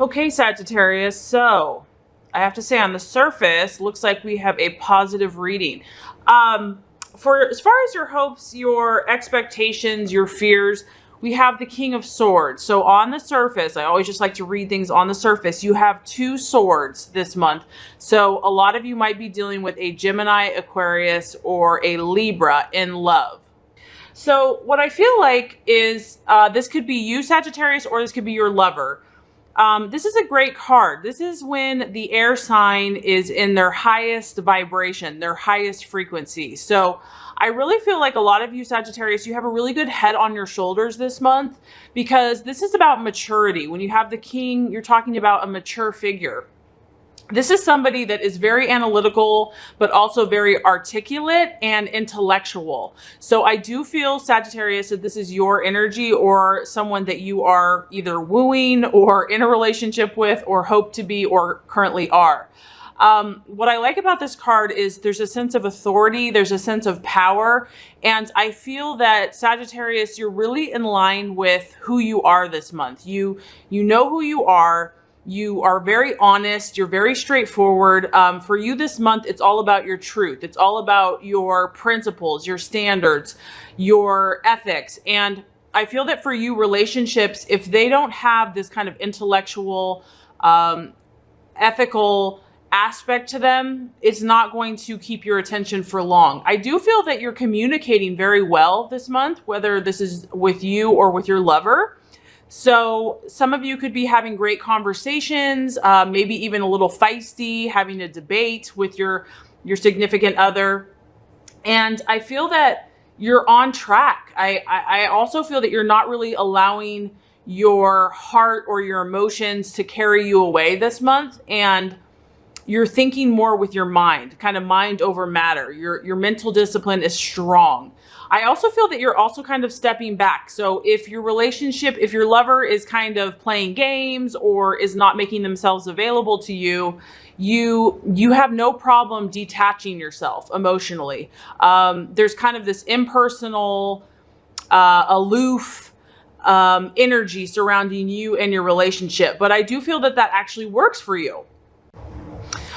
Okay, Sagittarius, so I have to say on the surface, looks like we have a positive reading. For as far as your hopes, your expectations, your fears, we have the King of Swords. So on the surface, I always just like to read things on the surface. You have 2 swords this month. So a lot of you might be dealing with a Gemini, Aquarius, or a Libra in love. So what I feel like is this could be you, Sagittarius, or this could be your lover. This is a great card. This is when the air sign is in their highest vibration, their highest frequency. So I really feel like a lot of you, Sagittarius, you have a really good head on your shoulders this month, because this is about maturity. When you have the king, you're talking about a mature figure. This is somebody that is very analytical, but also very articulate and intellectual. So I do feel, Sagittarius, that this is your energy, or someone that you are either wooing or in a relationship with, or hope to be, or currently are. What I like about this card is there's a sense of authority, there's a sense of power, and I feel that, Sagittarius, you're really in line with who you are this month. You know who you are. You are very honest. You're very straightforward. For you this month, it's all about your truth. It's all about your principles, your standards, your ethics. And I feel that for you, relationships, if they don't have this kind of intellectual, ethical aspect to them, it's not going to keep your attention for long. I do feel that you're communicating very well this month, whether this is with you or with your lover. So some of you could be having great conversations, maybe even a little feisty, having a debate with your significant other. And I feel that you're on track. I also feel that you're not really allowing your heart or your emotions to carry you away this month. And you're thinking more with your mind, kind of mind over matter. Your mental discipline is strong. I also feel that you're also kind of stepping back. So if your relationship, if your lover is kind of playing games or is not making themselves available to you, you have no problem detaching yourself emotionally. There's kind of this impersonal, aloof energy surrounding you and your relationship. But I do feel that that actually works for you.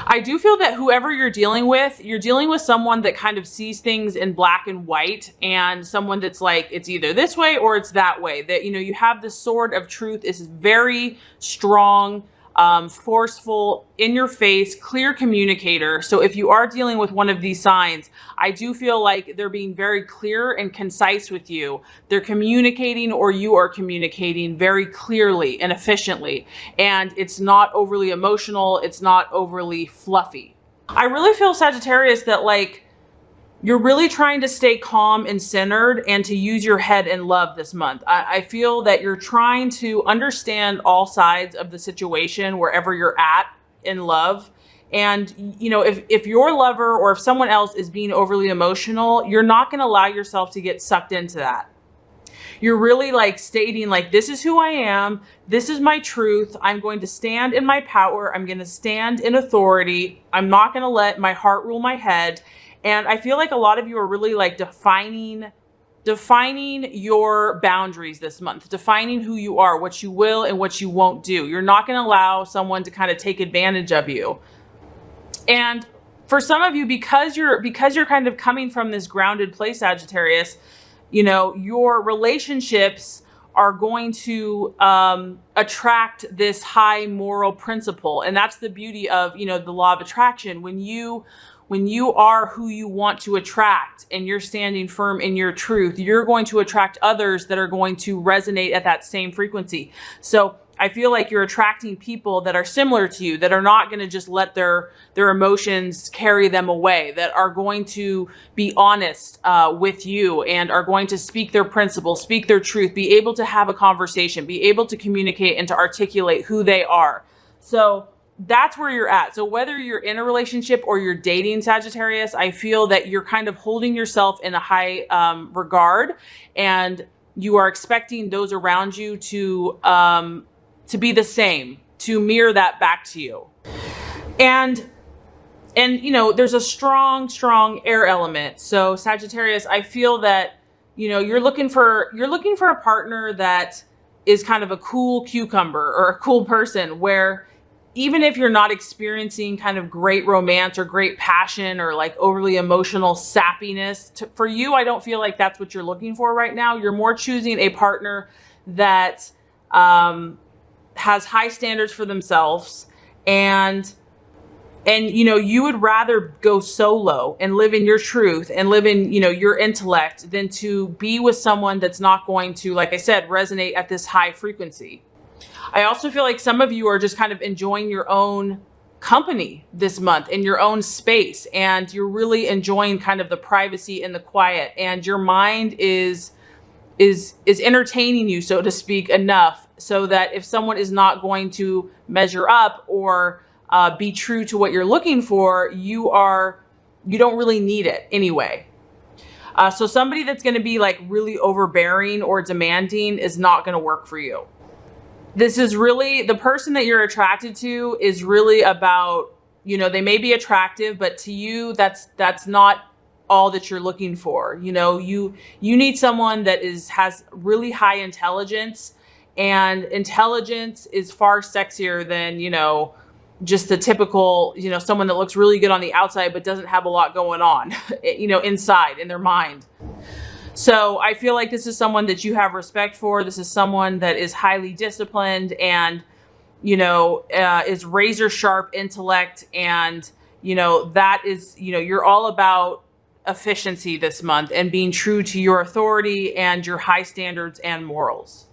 I do feel that whoever you're dealing with someone that kind of sees things in black and white, and someone that's like, it's either this way or it's that way. That, you know, you have the sword of truth. Is very strong, forceful, in your face, clear communicator. So if you are dealing with one of these signs, I do feel like they're being very clear and concise with you. They're communicating, or you are communicating very clearly and efficiently. And it's not overly emotional. It's not overly fluffy. I really feel, Sagittarius, that like you're really trying to stay calm and centered and to use your head in love this month. I feel that you're trying to understand all sides of the situation wherever you're at in love. And, you know, if your lover or if someone else is being overly emotional, you're not going to allow yourself to get sucked into that. You're really like stating like, this is who I am. This is my truth. I'm going to stand in my power. I'm going to stand in authority. I'm not going to let my heart rule my head. And I feel like a lot of you are really like defining your boundaries this month, defining who you are, what you will and what you won't do. You're not going to allow someone to kind of take advantage of you. And for some of you, because you're kind of coming from this grounded place, Sagittarius, you know, your relationships are going to attract this high moral principle. And that's the beauty of, you know, the law of attraction. When you are who you want to attract and you're standing firm in your truth, you're going to attract others that are going to resonate at that same frequency. So I feel like you're attracting people that are similar to you, that are not going to just let their emotions carry them away, that are going to be honest with you and are going to speak their principles, speak their truth, be able to have a conversation, be able to communicate and to articulate who they are. So that's where you're at. So whether you're in a relationship or you're dating, Sagittarius, I feel that you're kind of holding yourself in a high regard, and you are expecting those around you to be the same, to mirror that back to you. And you know, there's a strong air element. So Sagittarius, I feel that, you know, you're looking for a partner that is kind of a cool cucumber or a cool person, where even if you're not experiencing kind of great romance or great passion or like overly emotional sappiness, for you, I don't feel like that's what you're looking for right now. You're more choosing a partner that has high standards for themselves, and you know, you would rather go solo and live in your truth and live in, you know, your intellect than to be with someone that's not going to, like I said, resonate at this high frequency. I also feel like some of you are just kind of enjoying your own company this month in your own space, and you're really enjoying kind of the privacy and the quiet, and your mind is entertaining you, so to speak, enough so that if someone is not going to measure up or be true to what you're looking for, you don't really need it anyway. So somebody that's going to be like really overbearing or demanding is not going to work for you. This is really, the person that you're attracted to is really about, you know, they may be attractive, but to you, that's not all that you're looking for. You know, you need someone that has really high intelligence, and intelligence is far sexier than, you know, just the typical, you know, someone that looks really good on the outside but doesn't have a lot going on, you know, inside in their mind. So I feel like this is someone that you have respect for. This is someone that is highly disciplined and, you know, is razor sharp intellect. And, you know, that is, you know, you're all about efficiency this month and being true to your authority and your high standards and morals.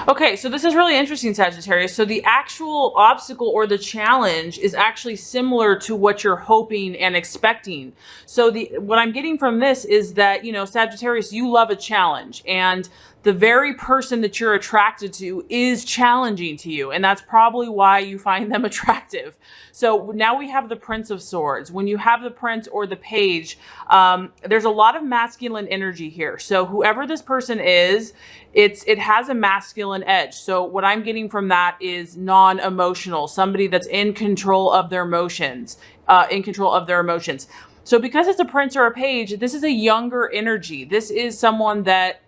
Okay, so this is really interesting, Sagittarius. So the actual obstacle or the challenge is actually similar to what you're hoping and expecting. So what I'm getting from this is that, you know, Sagittarius, you love a challenge, and the very person that you're attracted to is challenging to you. And that's probably why you find them attractive. So now we have the Prince of Swords. When you have the Prince or the Page, there's a lot of masculine energy here. So whoever this person is, it has a masculine edge. So what I'm getting from that is non-emotional, somebody that's in control of their emotions, So because it's a Prince or a Page, this is a younger energy. This is someone that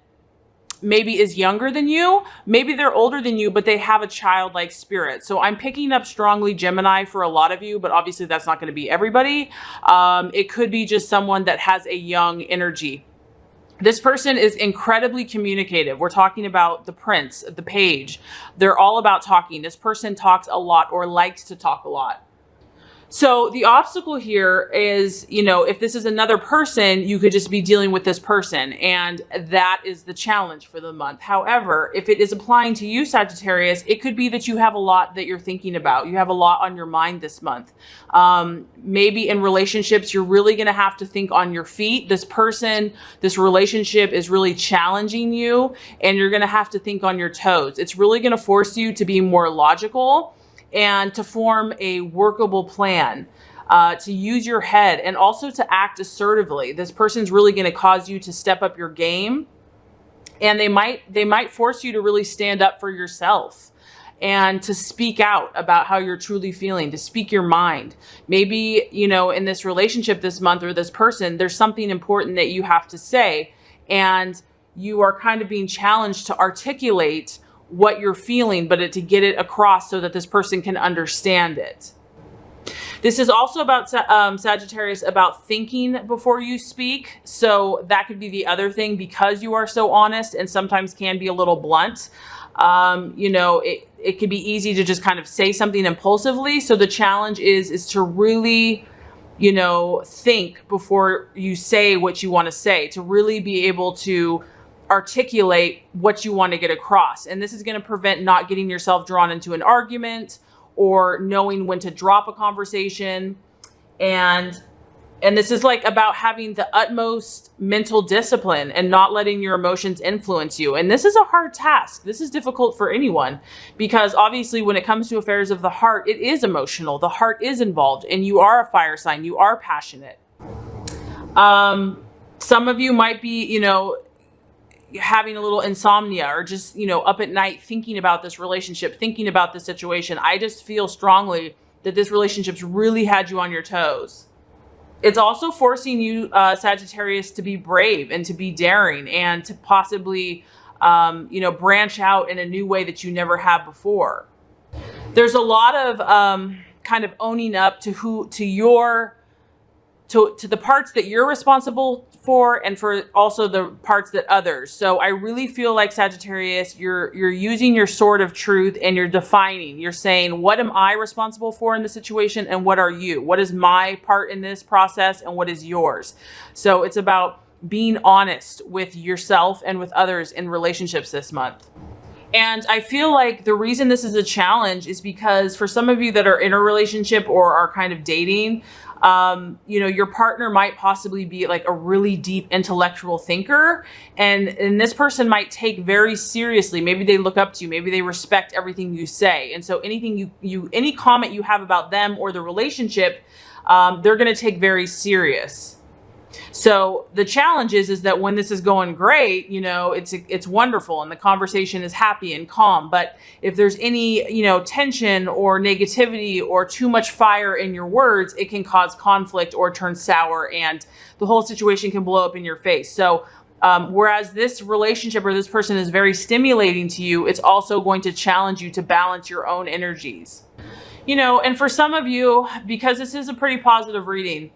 maybe is younger than you, maybe they're older than you, but they have a childlike spirit. So I'm picking up strongly Gemini for a lot of you, but obviously that's not going to be everybody. It could be just someone that has a young energy. This person is incredibly communicative. We're talking about the Prince, the Page. They're all about talking. This person talks a lot or likes to talk a lot. So the obstacle here is, you know, if this is another person, you could just be dealing with this person, and that is the challenge for the month. However, if it is applying to you, Sagittarius, it could be that you have a lot that you're thinking about. You have a lot on your mind this month. Maybe in relationships, you're really going to have to think on your feet. This relationship is really challenging you, and you're going to have to think on your toes. It's really going to force you to be more logical and to form a workable plan, to use your head, and also to act assertively. This person's really going to cause you to step up your game, and they might force you to really stand up for yourself and to speak out about how you're truly feeling, to speak your mind. Maybe, you know, in this relationship this month or this person, there's something important that you have to say, and you are kind of being challenged to articulate what you're feeling, but to get it across so that this person can understand it. This is also about Sagittarius, about thinking before you speak. So that could be the other thing, because you are so honest and sometimes can be a little blunt. You know, it could be easy to just kind of say something impulsively. So the challenge is to really, you know, think before you say what you want to say, to really be able to articulate what you want to get across. And this is going to prevent not getting yourself drawn into an argument or knowing when to drop a conversation. And this is like about having the utmost mental discipline and not letting your emotions influence you. And this is a hard task. This is difficult for anyone, because obviously when it comes to affairs of the heart, it is emotional. The heart is involved, and you are a fire sign. You are passionate. Some of you might be, you know, having a little insomnia, or just, you know, up at night thinking about this relationship, thinking about this situation. I just feel strongly that this relationship's really had you on your toes. It's also forcing you, Sagittarius, to be brave and to be daring, and to possibly you know, branch out in a new way that you never have before. There's a lot of kind of owning up to to the parts that you're responsible for, and for also the parts that others. So I really feel like, Sagittarius, you're using your sword of truth, and you're defining. You're saying, what am I responsible for in the situation, and what are you? What is my part in this process, and what is yours? So it's about being honest with yourself and with others in relationships this month. And I feel like the reason this is a challenge is because for some of you that are in a relationship or are kind of dating, you know, your partner might possibly be like a really deep intellectual thinker, and this person might take very seriously. Maybe they look up to you, maybe they respect everything you say. And so anything any comment you have about them or the relationship, they're going to take very serious. So the challenge is that when this is going great, you know, it's wonderful and the conversation is happy and calm. But if there's any, you know, tension or negativity or too much fire in your words, it can cause conflict or turn sour, and the whole situation can blow up in your face. So whereas this relationship or this person is very stimulating to you, it's also going to challenge you to balance your own energies. You know, and for some of you, because this is a pretty positive reading,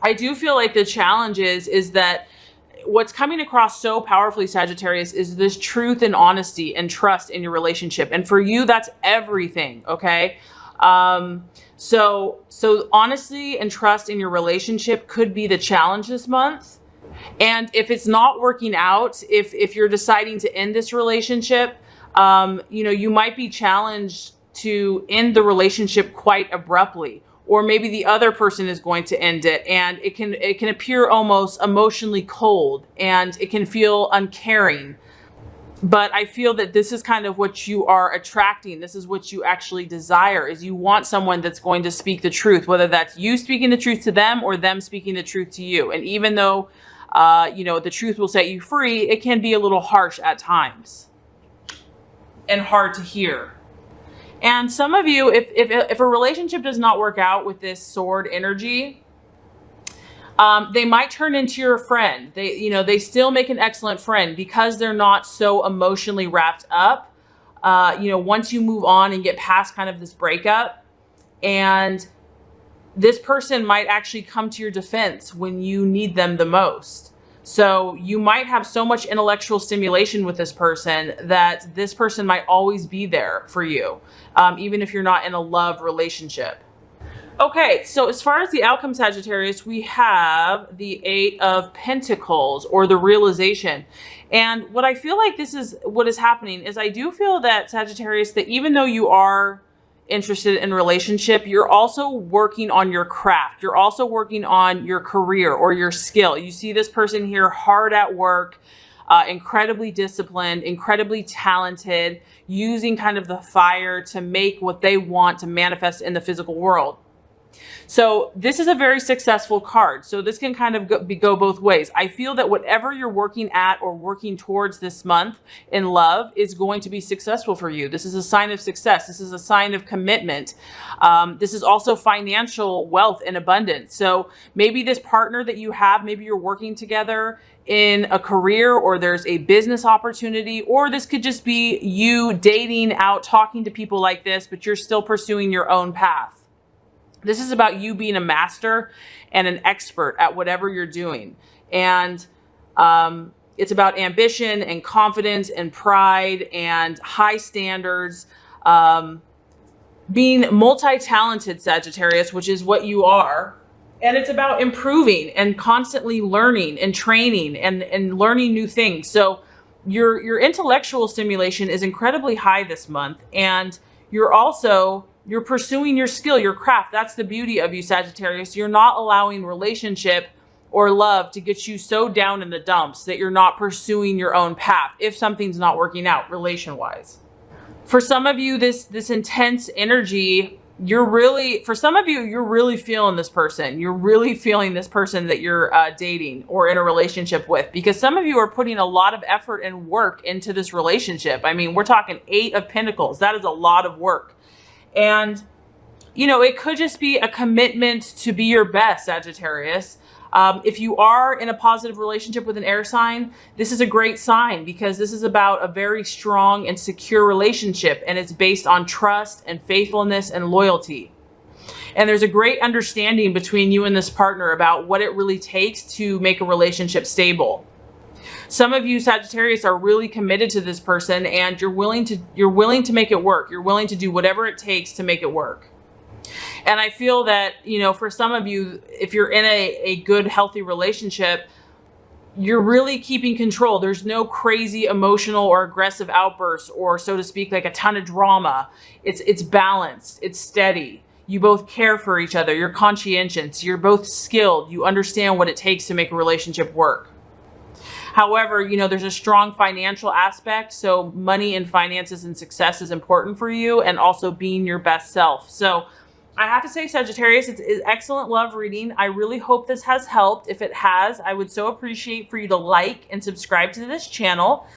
I do feel like the challenge is that what's coming across so powerfully, Sagittarius, is this truth and honesty and trust in your relationship. And for you, that's everything, okay? So honesty and trust in your relationship could be the challenge this month. And if it's not working out, if you're deciding to end this relationship, you know, you might be challenged to end the relationship quite abruptly. Or maybe the other person is going to end it, and it can appear almost emotionally cold, and it can feel uncaring. But I feel that this is kind of what you are attracting. This is what you actually desire, is you want someone that's going to speak the truth, whether that's you speaking the truth to them or them speaking the truth to you. And even though, you know, the truth will set you free, it can be a little harsh at times and hard to hear. And some of you, if a relationship does not work out with this sword energy, they might turn into your friend. They still make an excellent friend because they're not so emotionally wrapped up. You know, once you move on and get past kind of this breakup, and this person might actually come to your defense when you need them the most. So you might have so much intellectual stimulation with this person that this person might always be there for you, even if you're not in a love relationship. Okay, so as far as the outcome, Sagittarius, we have the 8 of Pentacles, or the realization. And what I feel like this is what is happening is, I do feel that, Sagittarius, that even though you are interested in relationship, you're also working on your craft. You're also working on your career or your skill. You see this person here hard at work, incredibly disciplined, incredibly talented, using kind of the fire to make what they want to manifest in the physical world. So this is a very successful card. So this can kind of go both ways. I feel that whatever you're working at or working towards this month in love is going to be successful for you. This is a sign of success. This is a sign of commitment. This is also financial wealth and abundance. So maybe this partner that you have, maybe you're working together in a career, or there's a business opportunity, or this could just be you dating out, talking to people like this, but you're still pursuing your own path. This is about you being a master and an expert at whatever you're doing. And it's about ambition and confidence and pride and high standards, being multi-talented, Sagittarius, which is what you are. And it's about improving and constantly learning and training and learning new things. So your intellectual stimulation is incredibly high this month. And you're pursuing your skill, your craft. That's the beauty of you, Sagittarius. You're not allowing relationship or love to get you so down in the dumps that you're not pursuing your own path if something's not working out relation-wise. For some of you, this intense energy, for some of you, you're really feeling this person. You're really feeling this person that you're dating or in a relationship with, because some of you are putting a lot of effort and work into this relationship. I mean, we're talking 8 of Pentacles. That is a lot of work. And, you know, it could just be a commitment to be your best, Sagittarius. If you are in a positive relationship with an air sign, this is a great sign because this is about a very strong and secure relationship, and it's based on trust and faithfulness and loyalty. And there's a great understanding between you and this partner about what it really takes to make a relationship stable. Some of you Sagittarius are really committed to this person, and you're willing to make it work. You're willing to do whatever it takes to make it work. And I feel that, you know, for some of you, if you're in a good, healthy relationship, you're really keeping control. There's no crazy emotional or aggressive outbursts or, so to speak, like a ton of drama. It's balanced. It's steady. You both care for each other. You're conscientious. You're both skilled. You understand what it takes to make a relationship work. However, you know, there's a strong financial aspect. So money and finances and success is important for you, and also being your best self. So I have to say, Sagittarius, it's excellent love reading. I really hope this has helped. If it has, I would so appreciate for you to like and subscribe to this channel.